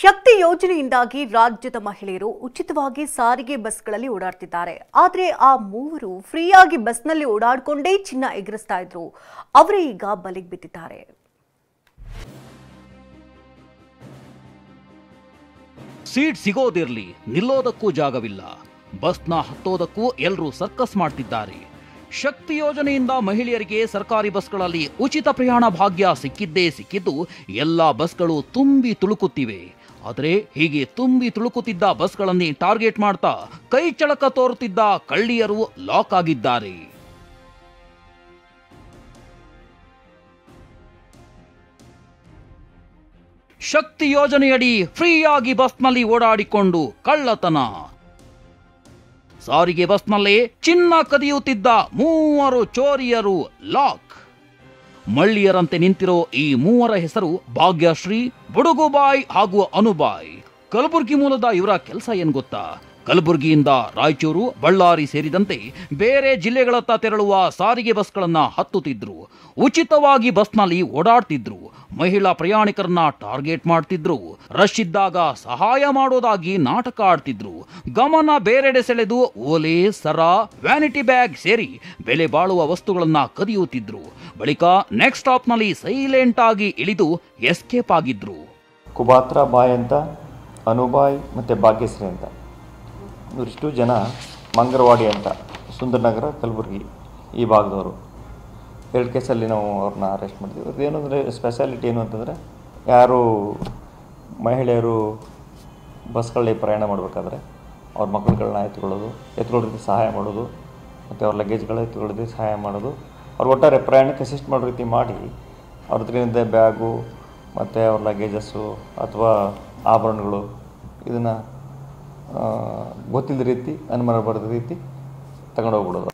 ಶಕ್ತಿ ಯೋಜನೆಯಿಂದಾಗಿ ರಾಜ್ಯದ ಮಹಿಳೆಯರು ಉಚಿತವಾಗಿ ಸಾರಿಗೆ ಬಸ್ಗಳಲ್ಲಿ ಓಡಾಡ್ತಿದ್ದಾರೆ. ಆದರೆ ಆ ಮೂವರು ಫ್ರೀಯಾಗಿ ಬಸ್ನಲ್ಲಿ ಓಡಾಡಿಕೊಂಡೇ ಚಿನ್ನ ಎಗರಿಸ್ತಾ ಇದ್ರು. ಅವರೇ ಈಗ ಬಲಿಗೆ ಬಿದ್ದಿದ್ದಾರೆ. ಸೀಟ್ ಸಿಗೋದಿರ್ಲಿ, ನಿಲ್ಲೋದಕ್ಕೂ ಜಾಗವಿಲ್ಲ. ಬಸ್ನ ಹತ್ತೋದಕ್ಕೂ ಎಲ್ಲರೂ ಸರ್ಕಸ್ ಮಾಡ್ತಿದ್ದಾರೆ. ಶಕ್ತಿ ಯೋಜನೆಯಿಂದ ಮಹಿಳೆಯರಿಗೆ ಸರ್ಕಾರಿ ಬಸ್ಗಳಲ್ಲಿ ಉಚಿತ ಪ್ರಯಾಣ ಭಾಗ್ಯ ಸಿಕ್ಕಿದ್ದು ಎಲ್ಲ ಬಸ್ಗಳು ತುಂಬಿ ತುಳುಕುತ್ತಿವೆ. ಆದರೆ ಹೀಗೆ ತುಂಬಿ ತುಳುಕುತ್ತಿದ್ದ ಬಸ್ಗಳನ್ನೇ ಟಾರ್ಗೆಟ್ ಮಾಡ್ತಾ ಕೈ ಚಳಕ ತೋರುತ್ತಿದ್ದ ಕಳ್ಳಿಯರು ಲಾಕ್ ಆಗಿದ್ದಾರೆ. ಶಕ್ತಿ ಯೋಜನೆಯಡಿ ಫ್ರೀಯಾಗಿ ಬಸ್ನಲ್ಲಿ ಓಡಾಡಿಕೊಂಡು ಕಳ್ಳತನ. ಸಾರಿಗೆ ಬಸ್ನಲ್ಲೇ ಚಿನ್ನ ಕದಿಯುತ್ತಿದ್ದ ಮೂವರು ಚೋರಿಯರು ಲಾಕ್. ಮಳ್ಳಿಯರಂತೆ ನಿಂತಿರೋ ಈ ಮೂವರ ಹೆಸರು ಭಾಗ್ಯಶ್ರೀ, ಬುಡುಗುಬಾಯ್ ಹಾಗೂ ಅನುಬಾಯ್. ಕಲಬುರಗಿ ಮೂಲದ ಇವರ ಕೆಲಸ ಏನ್ ಗೊತ್ತಾ? ಕಲಬುರಗಿಯಿಂದ ರಾಯಚೂರು, ಬಳ್ಳಾರಿ ಸೇರಿದಂತೆ ಬೇರೆ ಜಿಲ್ಲೆಗಳತ್ತ ತೆರಳುವ ಸಾರಿಗೆ ಬಸ್ಗಳನ್ನ ಹತ್ತುತ್ತಿದ್ರು. ಉಚಿತವಾಗಿ ಬಸ್ನಲ್ಲಿ ಓಡಾಡ್ತಿದ್ರು. ಮಹಿಳಾ ಪ್ರಯಾಣಿಕರನ್ನ ಟಾರ್ಗೆಟ್ ಮಾಡ್ತಿದ್ರು. ರಶ್ ಇದ್ದಾಗ ಸಹಾಯ ಮಾಡೋದಾಗಿ ನಾಟಕ ಆಡ್ತಿದ್ರು. ಗಮನ ಬೇರೆಡೆ ಸೆಳೆದು ಓಲೆ, ಸರ, ವ್ಯಾನಿಟಿ ಬ್ಯಾಗ್ ಸೇರಿ ಬೆಲೆ ಬಾಳುವ ವಸ್ತುಗಳನ್ನ ಕದಿಯುತ್ತಿದ್ರು. ಬಳಿಕ ನೆಕ್ಸ್ಟ್ ಸ್ಟಾಪ್ನಲ್ಲಿ ಸೈಲೆಂಟ್ ಆಗಿ ಇಳಿದು ಎಸ್ಕೇಪ್ ಆಗಿದ್ರು. ಕುಬಾತ್ರ ಬಾಯ್ ಅಂತ, ಅನುಬಾಯ್ ಮತ್ತು ಭಾಗ್ಯಶ್ರೀ ಅಂತ ಇವರಿಷ್ಟು ಜನ ಮಂಗರವಾಡಿ ಅಂತ, ಸುಂದರನಗರ, ಕಲಬುರಗಿ ಈ ಭಾಗದವರು. 2 ಕೇಸಲ್ಲಿ ನಾವು ಅವ್ರನ್ನ ಅರೆಸ್ಟ್ ಮಾಡಿದ್ವಿ. ಅವ್ರದ್ದು ಏನಂದರೆ ಸ್ಪೆಷಾಲಿಟಿ ಏನು ಅಂತಂದರೆ, ಯಾರು ಮಹಿಳೆಯರು ಬಸ್ಗಳಲ್ಲಿ ಪ್ರಯಾಣ ಮಾಡಬೇಕಾದ್ರೆ ಅವ್ರ ಮಕ್ಕಳುಗಳನ್ನ ಎತ್ಕೊಳ್ಳೋದಕ್ಕೆ ಸಹಾಯ ಮಾಡೋದು, ಮತ್ತು ಅವ್ರ ಲಗೇಜ್ಗಳ ಎತ್ಕೊಳ್ಳೋದಕ್ಕೆ ಸಹಾಯ ಮಾಡೋದು, ಅವ್ರು ಒಟ್ಟಾರೆ ಪ್ರಯಾಣಕ್ಕೆ ಅಸಿಸ್ಟ್ ಮಾಡೋ ರೀತಿ ಮಾಡಿ ಅವ್ರ ಹತ್ರದಿಂದ ಬ್ಯಾಗು ಮತ್ತು ಅವ್ರ ಲಗೇಜಸ್ಸು ಅಥವಾ ಆಭರಣಗಳು ಇದನ್ನು ಗೊತ್ತಿಲ್ಲದ ರೀತಿ, ಅನುಮಾನ ಬರದ ರೀತಿ ತಗೊಂಡೋಗ್ಬಿಡೋದು.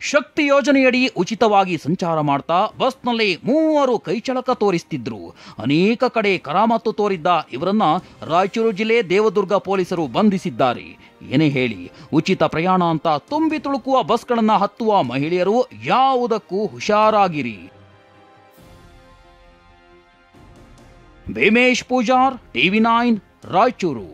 ಶಕ್ತಿ ಯೋಜನೆಯಡಿ ಉಚಿತವಾಗಿ ಸಂಚಾರ ಮಾಡ್ತಾ ಬಸ್ನಲ್ಲಿ ಮೂವರು ಕೈಚಳಕ ತೋರಿಸ್ತಿದ್ರು. ಅನೇಕ ಕಡೆ ಕರಾಮತ್ತು ತೋರಿದ್ದ ಇವರನ್ನ ರಾಯಚೂರು ಜಿಲ್ಲೆ ದೇವದುರ್ಗ ಪೊಲೀಸರು ಬಂಧಿಸಿದ್ದಾರೆ. ಏನೇ ಹೇಳಿ, ಉಚಿತ ಪ್ರಯಾಣ ಅಂತ ತುಂಬಿ ತುಳುಕುವ ಬಸ್ಗಳನ್ನ ಹತ್ತುವ ಮಹಿಳೆಯರು ಯಾವುದಕ್ಕೂ ಹುಷಾರಾಗಿರಿ. ಭೀಮೇಶ್ ಪೂಜಾರ್, TV9, ರಾಯಚೂರು.